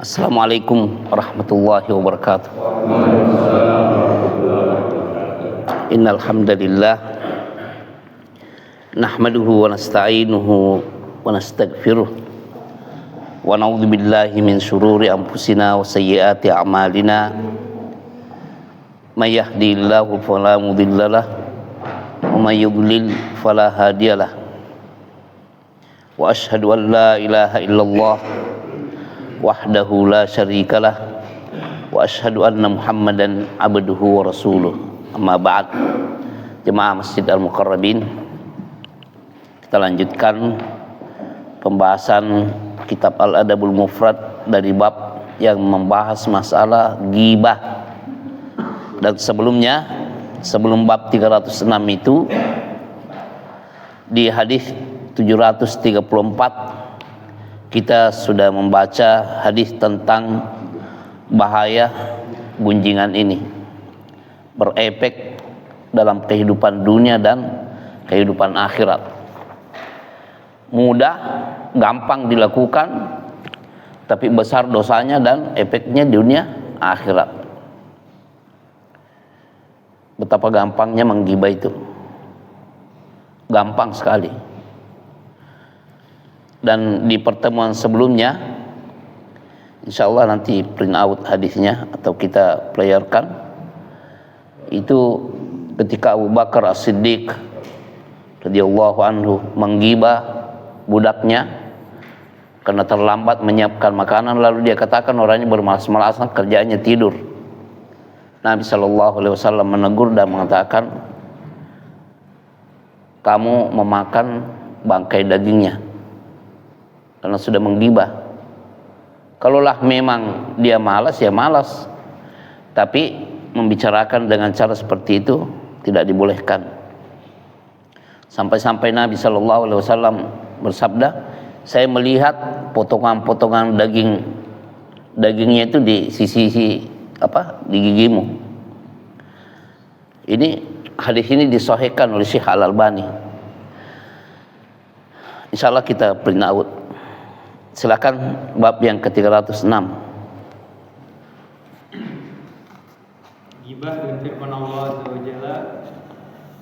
Assalamualaikum warahmatullahi wabarakatuh. Innal hamdalillah nahmaduhu wa nasta'inuhu wa nastaghfiruh wa na'udzu billahi min syururi anfusina wa sayyiati a'malina. May yahdihillahu fala mudhillalah wa may yudlil fala hadiyalah. Wa asyhadu an la ilaha illallah wahdahu la syarikalah wa asyhadu anna Muhammadan abduhu wa rasuluh. Amma ba'd. Jemaah Masjid Al-Muqarrabin, kita lanjutkan pembahasan kitab Al-Adabul Mufrad dari bab yang membahas masalah ghibah. Dan sebelumnya, sebelum bab 306 itu, di hadis 734 kita sudah membaca hadis tentang bahaya gunjingan ini berefek dalam kehidupan dunia dan kehidupan akhirat. Mudah, gampang dilakukan, tapi besar dosanya dan efeknya di dunia akhirat. Betapa gampangnya menggibah itu. Gampang sekali. Dan di pertemuan sebelumnya, insya Allah nanti print out hadisnya atau kita playerkan. Itu ketika Abu Bakar As-Siddiq radhiyallahu anhu menggibah budaknya karena terlambat menyiapkan makanan, lalu dia katakan orangnya bermalas-malasan, kerjaannya tidur. Nabi SAW menegur dan mengatakan, kamu memakan bangkai dagingnya karena sudah menggibah. Kalaulah memang dia malas, ya malas, tapi membicarakan dengan cara seperti itu tidak dibolehkan. Sampai-sampai Nabi SAW bersabda, saya melihat potongan-potongan dagingnya itu di sisi di gigimu. Ini hadis ini disahihkan oleh Syekh Al-Albani. Insyaallah kita print out. Silakan bab yang ke-306. Ghibah dengan firman Allah Azza wa Jalla,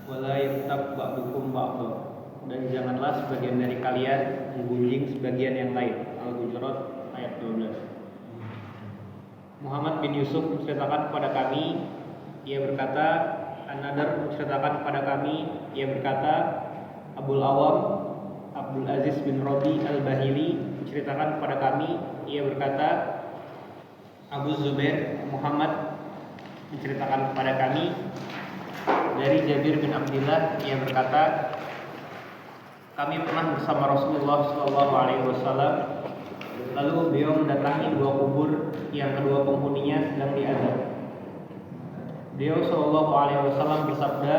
wala yaghtab ba'dukum ba'dha, dan janganlah sebagian dari kalian menggunjing sebagian yang lain. Al-Hujurat ayat 12. Muhammad bin Yusuf menceritakan kepada kami, ia berkata, An-Nadr menceritakan kepada kami, ia berkata, Abul Awam Abdul Aziz bin Rabi Al-Bahili menceritakan kepada kami, ia berkata, Abu Zubair Muhammad menceritakan kepada kami dari Jabir bin Abdullah, ia berkata, kami pernah bersama Rasulullah SAW, lalu beliau mendatangi dua kubur yang kedua penghuninya sedang diazab. Beliau SAW bersabda,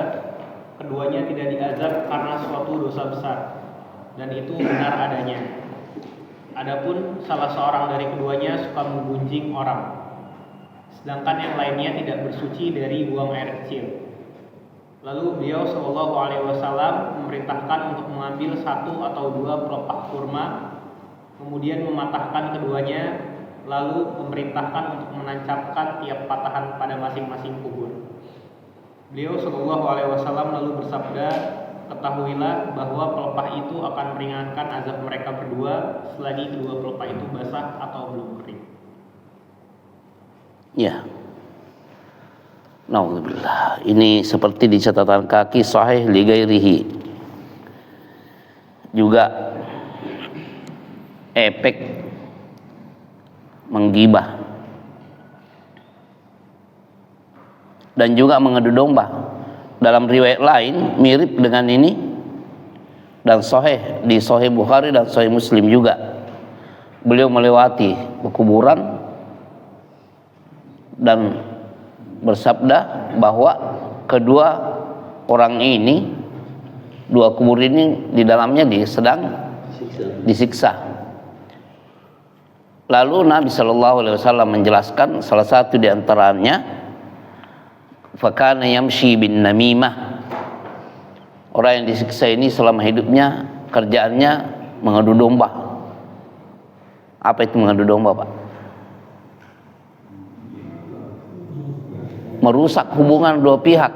keduanya tidak diazab karena suatu dosa besar, dan itu benar adanya. Adapun salah seorang dari keduanya suka menggunjing orang, sedangkan yang lainnya tidak bersuci dari buang air kecil. Lalu beliau SAW memerintahkan untuk mengambil satu atau dua pelepah kurma, kemudian mematahkan keduanya, lalu memerintahkan untuk menancapkan tiap patahan pada masing-masing kubur. Beliau SAW lalu bersabda, ketahuilah bahwa pelepah itu akan meringankan azab mereka berdua selagi kedua pelepah itu basah atau belum kering. Ya. Nauzubillah. Ini seperti di catatan kaki sahih li ghairihi. Juga efek menggibah dan juga mengadu domba. Dalam riwayat lain mirip dengan ini dan sahih di Sahih Bukhari dan Sahih Muslim juga. Beliau melewati kuburan dan bersabda bahwa kedua orang ini, dua kubur ini di dalamnya sedang disiksa. Lalu Nabi SAW menjelaskan salah satu di antaranya, fakana yamshi bin namimah. Orang yang disiksa ini selama hidupnya kerjaannya mengadu domba. Apa itu mengadu domba, Pak? merusak hubungan dua pihak.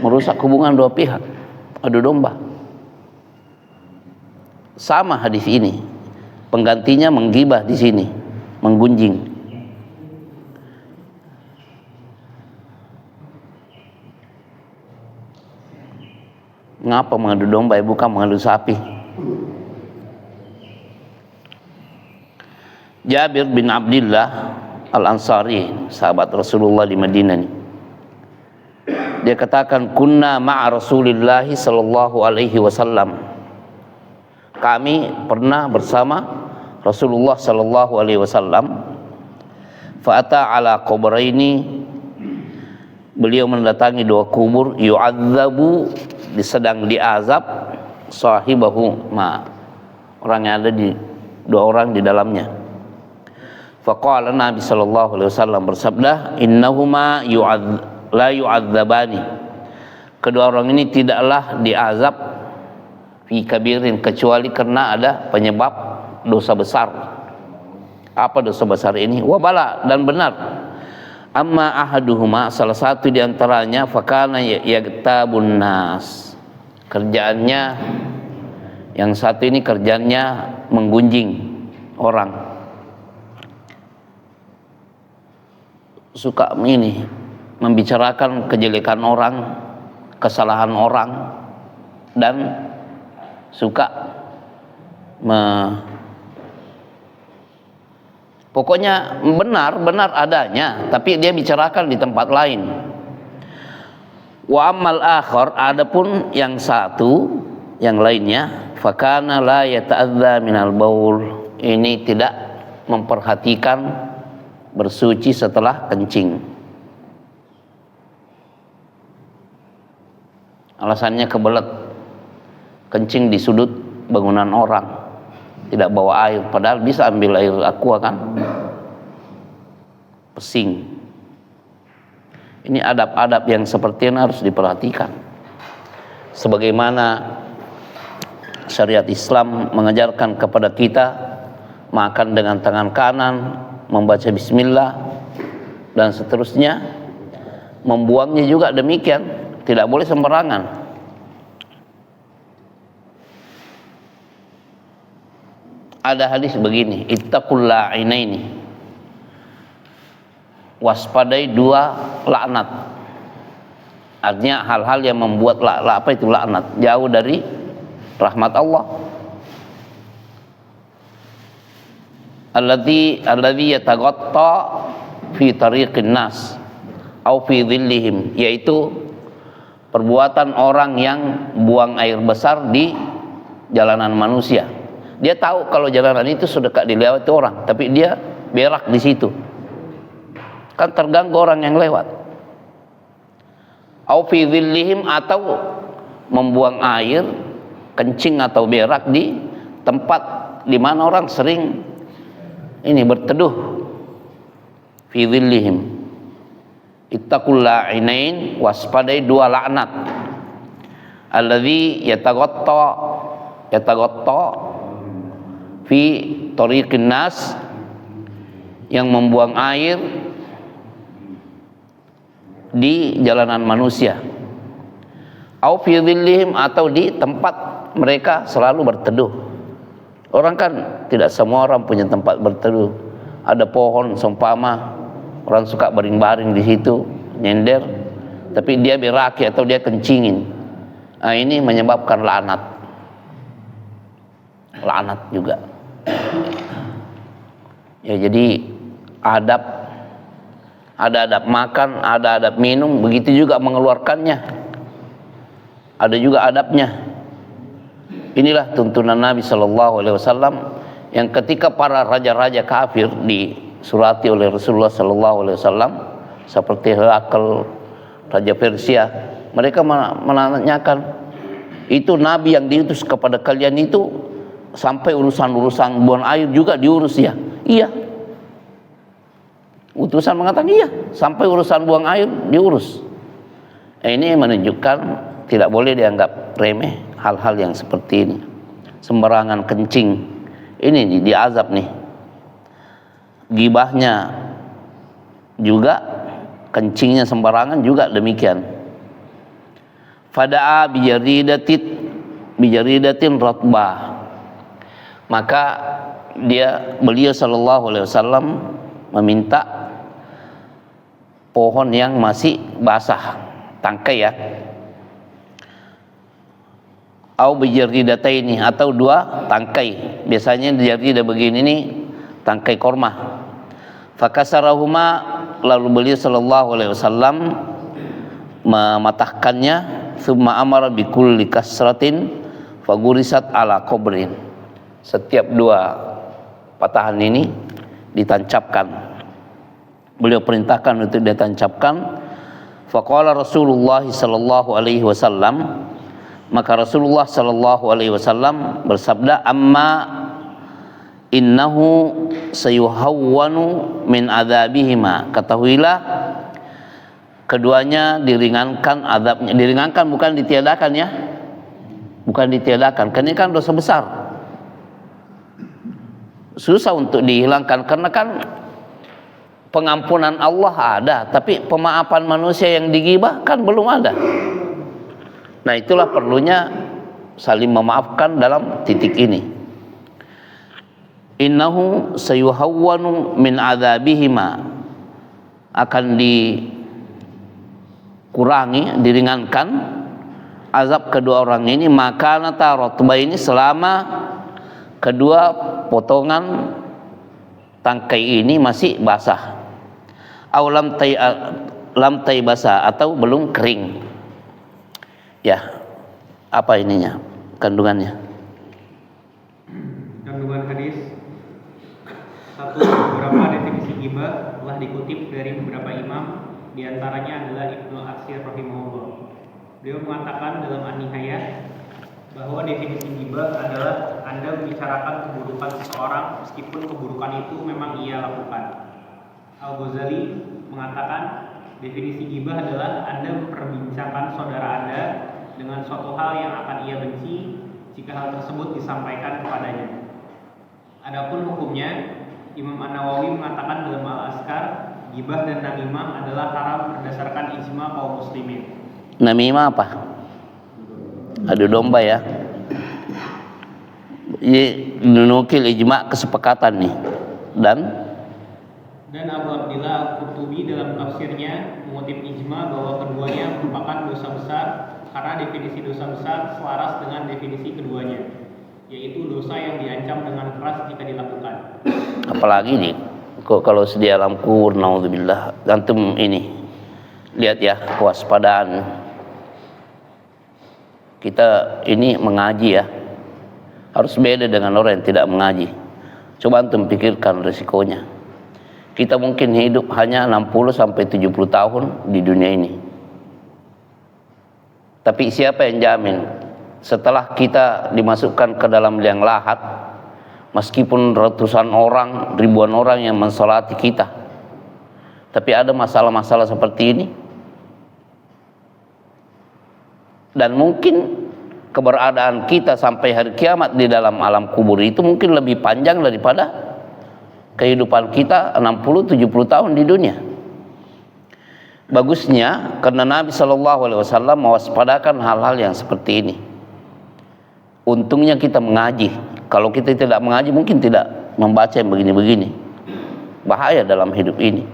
Merusak hubungan dua pihak. Adu domba. Sama hadis ini. Penggantinya menggibah di sini, menggunjing. Ngapa mengadu domba, bukan mengadu sapi? Jabir bin Abdullah Al-Ansari, sahabat Rasulullah di Madinah ini. Dia katakan, kunna ma'a Rasulillahi sallallahu alaihi wasallam. Kami pernah bersama Rasulullah sallallahu alaihi wasallam. Fa'ata ala qubraini, beliau mendatangi dua kubur, yu'adzabu, sedang diazab, sahibahu ma, orang yang ada di dua orang di dalamnya. Faqala Nabi sallallahu alaihi wasallam bersabda, innahuma la yu'adzabani, kedua orang ini tidaklah diazab fi kabirin, kecuali karena ada penyebab dosa besar. Apa dosa besar ini? Wabala, dan benar. Amma ahaduhuma, salah satu di antaranya, fakana yagtabun nas, kerjaannya yang satu ini kerjaannya menggunjing orang, suka ini membicarakan kejelekan orang, kesalahan orang, dan suka pokoknya benar adanya, tapi dia bicarakan di tempat lain. Wa ammal akhar, adapun yang satu, yang lainnya, fakana la yata'adza minal baul, ini tidak memperhatikan bersuci setelah kencing. Alasannya kebelet kencing di sudut bangunan orang, tidak bawa air, padahal bisa ambil air aqua kan, pesing. Ini adab-adab yang seperti ini harus diperhatikan. Sebagaimana syariat Islam mengajarkan kepada kita makan dengan tangan kanan, membaca bismillah, dan seterusnya. Membuangnya juga demikian, tidak boleh sembarangan. Ada hadis begini, ittaqul la'inaini, waspadai dua laknat. Artinya hal-hal yang membuat apa itu laknat, jauh dari rahmat Allah. Alladzi yataghatta fi tariqin nas au fi dhillihim, yaitu perbuatan orang yang buang air besar di jalanan manusia. Dia tahu kalau jalanan itu sudah dekat dilewati orang, tapi dia berak di situ, kan terganggu orang yang lewat. Au fi dhillihim, atau membuang air, kencing atau berak di tempat di mana orang sering ini berteduh. Fi dhillihim, ittaqul la'inain, waspadai dua laknat. Alladzi yataghatta fi tariqin nas, yang membuang air di jalanan manusia. Au fi dhillihim, atau di tempat mereka selalu berteduh. Orang kan tidak semua orang punya tempat berteduh. Ada pohon seumpama, orang suka baring-baring di situ, nyender, tapi dia beraki atau dia kencingin. Nah, ini menyebabkan laknat. Laknat juga. Ya, jadi ada adab makan, ada adab minum, begitu juga mengeluarkannya. Ada juga adabnya. Inilah tuntunan Nabi sallallahu alaihi wasallam yang ketika para raja-raja kafir disurati oleh Rasulullah sallallahu alaihi wasallam, seperti Herakl, raja Persia, mereka menanyakan, itu nabi yang diutus kepada kalian itu sampai urusan-urusan buang air juga diurus ya? Iya. Utusan mengatakan iya, sampai urusan buang air diurus. Ini menunjukkan tidak boleh dianggap remeh hal-hal yang seperti ini. Sembarangan kencing, ini diazab nih. Gibahnya juga kencingnya sembarangan juga demikian. Fada'a bijaridatin ratbah, maka beliau sallallahu alaihi wasallam meminta pohon yang masih basah, tangkai ya, au bijaridataini, atau 2 tangkai. Biasanya jaridah begini nih tangkai korma. Fakasarahuma, lalu beliau sallallahu alaihi wasallam mematahkannya. Tsumma amara bikulli kasratin fagurisat ala qabrin. Setiap 2 patahan ini ditancapkan. Beliau perintahkan untuk ditancapkan. Faqala Rasulullah sallallahu alaihi wasallam, maka Rasulullah sallallahu alaihi wasallam bersabda, amma innahu sayuhawwanu min adzabihima, ketahuilah keduanya diringankan azabnya. Diringankan bukan ditiadakan ya, bukan ditiadakan, karena ini kan dosa besar, susah untuk dihilangkan. Karena kan pengampunan Allah ada, tapi pemaafan manusia yang digibah kan belum ada. Nah, itulah perlunya saling memaafkan dalam titik ini. Innahu sayuhawwanu min adzabihima, akan dikurangi, diringankan azab kedua orang ini, makanata ratbah ini, selama kedua potongan tangkai ini masih basah, au lam tay basah, atau belum kering. Ya, apa ininya, kandungannya? Kandungan hadis: 1. Beberapa definisi ghibah telah dikutip dari beberapa imam, diantaranya adalah Ibnu Atsir rahimahullah. Beliau mengatakan dalam An-Nihayah bahwa definisi ghibah adalah Anda membicarakan keburukan seseorang meskipun keburukan itu memang ia lakukan. Al-Ghazali mengatakan definisi ghibah adalah Anda memperbincangkan saudara Anda dengan suatu hal yang akan ia benci jika hal tersebut disampaikan kepadanya. Adapun hukumnya, Imam An-Nawawi mengatakan dalam Al-Azkar, ghibah dan namimah adalah haram berdasarkan ijma kaum muslimin. Namimah apa? Adu domba ya. Ini menukil ijma, kesepakatan nih. Dan Abu Abdillah Al-Qurtubi dalam tafsirnya mengutip ijma bahwa keduanya merupakan dosa besar karena definisi dosa besar selaras dengan definisi keduanya, yaitu dosa yang diancam dengan keras jika dilakukan. Apalagi nih, kok kalau di alam kubur, naudzubillah, antum ini lihat ya, kewaspadaan kita ini mengaji ya, harus beda dengan orang yang tidak mengaji. Coba antum pikirkan risikonya. Kita mungkin hidup hanya 60 sampai 70 tahun di dunia ini. Tapi siapa yang jamin setelah kita dimasukkan ke dalam liang lahat, meskipun ratusan orang, ribuan orang yang mensolati kita, tapi ada masalah-masalah seperti ini? Dan mungkin keberadaan kita sampai hari kiamat di dalam alam kubur itu mungkin lebih panjang daripada kehidupan kita 60-70 tahun di dunia. Bagusnya karena Nabi SAW mewaspadakan hal-hal yang seperti ini. Untungnya kita mengaji. Kalau kita tidak mengaji mungkin tidak membaca yang begini-begini. Bahaya dalam hidup ini.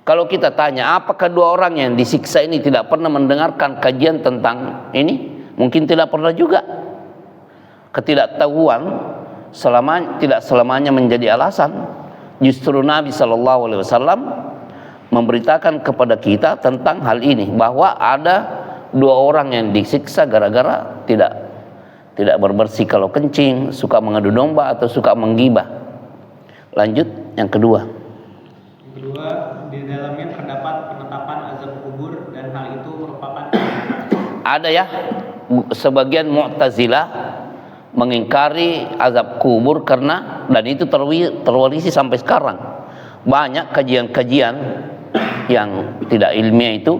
Kalau kita tanya, apakah 2 orang yang disiksa ini tidak pernah mendengarkan kajian tentang ini? Mungkin tidak pernah juga. Ketidaktahuan tidak selamanya menjadi alasan. Justru Nabi SAW memberitakan kepada kita tentang hal ini, bahwa ada 2 orang yang disiksa gara-gara tidak berbersih kalau kencing, suka mengadu domba atau suka menggibah. Lanjut yang kedua. Yang kedua, di dalamnya terdapat penetapan azab kubur, dan hal itu merupakan ada ya sebagian Mu'tazilah mengingkari azab kubur karena, dan itu terwarisi sampai sekarang. Banyak kajian-kajian yang tidak ilmiah itu,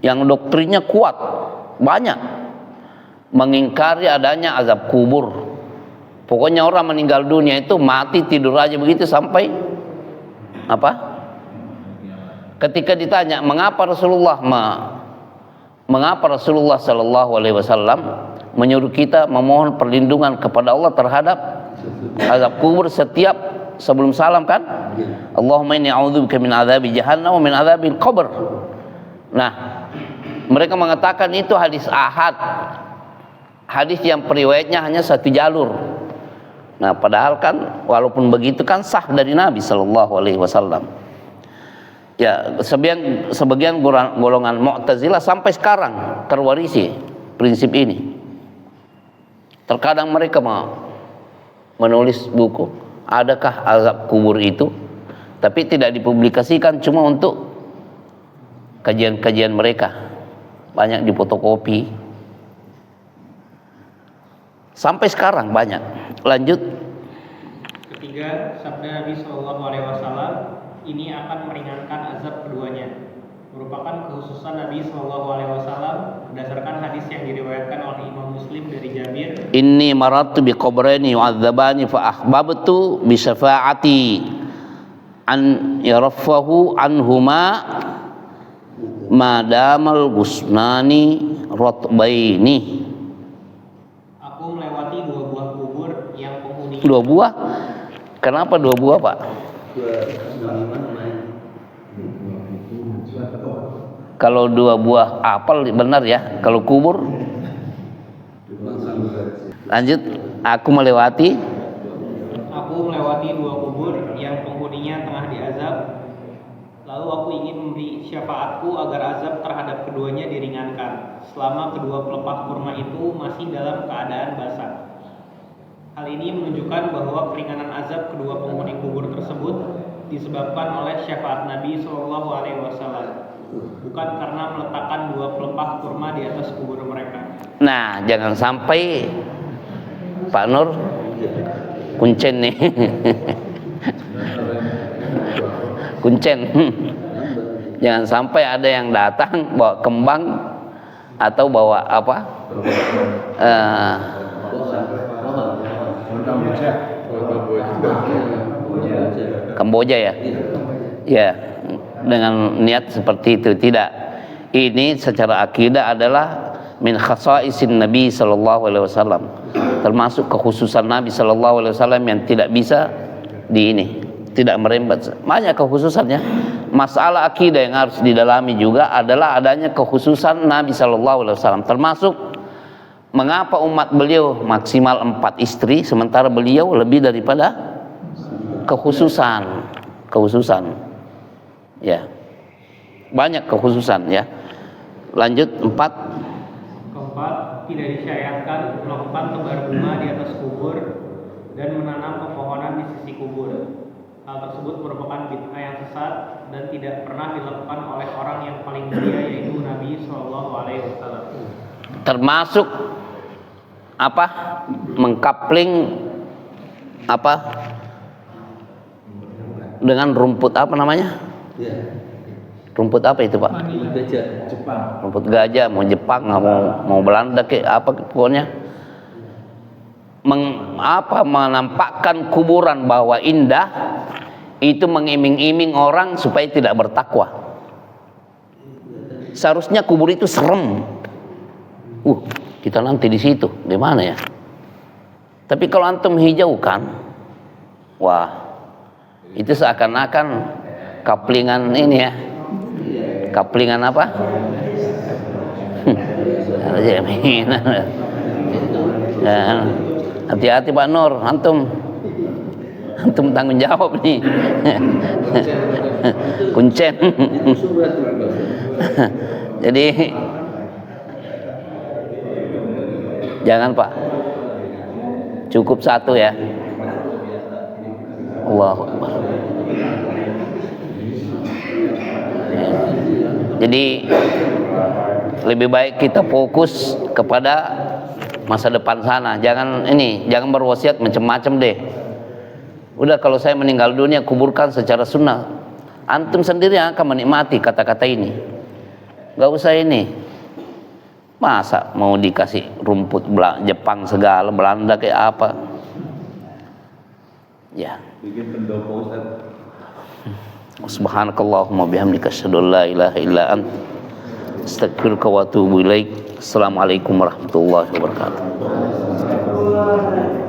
yang doktrinnya kuat, banyak mengingkari adanya azab kubur. Pokoknya orang meninggal dunia itu mati tidur aja begitu sampai apa? Ketika ditanya mengapa Rasulullah Sallallahu Alaihi Wasallam menyuruh kita memohon perlindungan kepada Allah terhadap azab kubur setiap sebelum salam kan? Allahumma inni a'udzubika min adzabi jahannam wa min adzabil qabr. Nah, mereka mengatakan itu hadis ahad, hadis yang periwayatnya hanya satu jalur. Nah, padahal kan walaupun begitu kan sah dari Nabi Sallallahu Alaihi Wasallam. Ya, sebagian golongan Mu'tazilah sampai sekarang terwarisi prinsip ini. Terkadang mereka menulis buku, adakah azab kubur itu, tapi tidak dipublikasikan, cuma untuk kajian-kajian mereka, banyak difotokopi sampai sekarang banyak. Lanjut. Ketiga, sabda Nabi Shallallahu Alaihi Wasallam, ini akan meringankan azab keduanya, merupakan kekhususan Nabi Shallallahu Alaihi Wasallam berdasarkan hadis yang diriwayatkan oleh Imam Muslim dari Jabir. Inni maratu bi qabraini yu'adzabani fa ahbabtu bi syafaati an yaraffahu anhuma madamal gusnani rotbaini. Aku melewati dua buah kubur yang penghuni. Dua buah? Kenapa dua buah, Pak? Kalau dua buah apel benar ya. Kalau kubur? Lanjut. Aku melewati dua kubur yang penghuninya tengah diazab. Lalu aku ingin memberi syafaatku agar azab terhadap keduanya diringankan selama kedua pelepah kurma itu masih dalam keadaan basah. Hal ini menunjukkan bahwa keringanan azab kedua penghuni kubur tersebut disebabkan oleh syafaat Nabi Shallallahu Alaihi Wasallam, bukan karena meletakkan dua pelepah kurma di atas kubur mereka. Nah, jangan sampai Pak Nur kuncen nih. Kuncen. Jangan sampai ada yang datang bawa kembang atau bawa apa? Kamboja ya. Ya, dengan niat seperti itu. Tidak. Ini secara akidah adalah min khasaisin Nabi sallallahu alaihi wasallam. Termasuk kekhususan Nabi sallallahu alaihi wasallam yang tidak bisa tidak merembat. Banyak kekhususannya. Masalah akidah yang harus didalami juga adalah adanya kekhususan Nabi sallallahu alaihi wasallam. Termasuk mengapa umat beliau maksimal 4 istri sementara beliau lebih daripada kekhususan. Ya. Banyak kekhususan ya. Lanjut 4. Keempat, tidak disyariatkan melakukan tebar bunga di atas kubur dan menanam pepohonan di sisi kubur. Hal tersebut merupakan bid'ah yang sesat dan tidak pernah dilakukan oleh orang yang paling mulia, yaitu Nabi Shallallahu Alaihi Wasallam. Termasuk apa? Mengkapling apa? Dengan rumput apa namanya? Rumput apa itu, Pak? Rumput gajah, mau Jepang, mau Belanda kayak apa pokoknya. Menampakkan kuburan bahwa indah, itu mengiming-iming orang supaya tidak bertakwa. Seharusnya kubur itu serem. Kita nanti di situ, di mana ya? Tapi kalau antum hijaukan, wah, itu seakan-akan kaplingan ini ya. Kaplingan apa? Hati-hati Pak Nur, antum tanggung jawab nih. Kuncen. Jadi jangan Pak, cukup 1 ya. Allahu Akbar. Jadi lebih baik kita fokus kepada masa depan sana. Jangan berwasiat macam-macam deh. Udah, kalau saya meninggal dunia kuburkan secara sunnah. Antum sendiri yang akan menikmati kata-kata ini. Gak usah ini. Masa mau dikasih rumput Jepang segala, Belanda kayak apa? Ya. Bikin pendopo Ustaz. Subhanakallahumma bihamdika asyhadu an la ilaha illa anta astaghfiruka wa atubu ilaik. Assalamualaikum warahmatullahi wabarakatuh.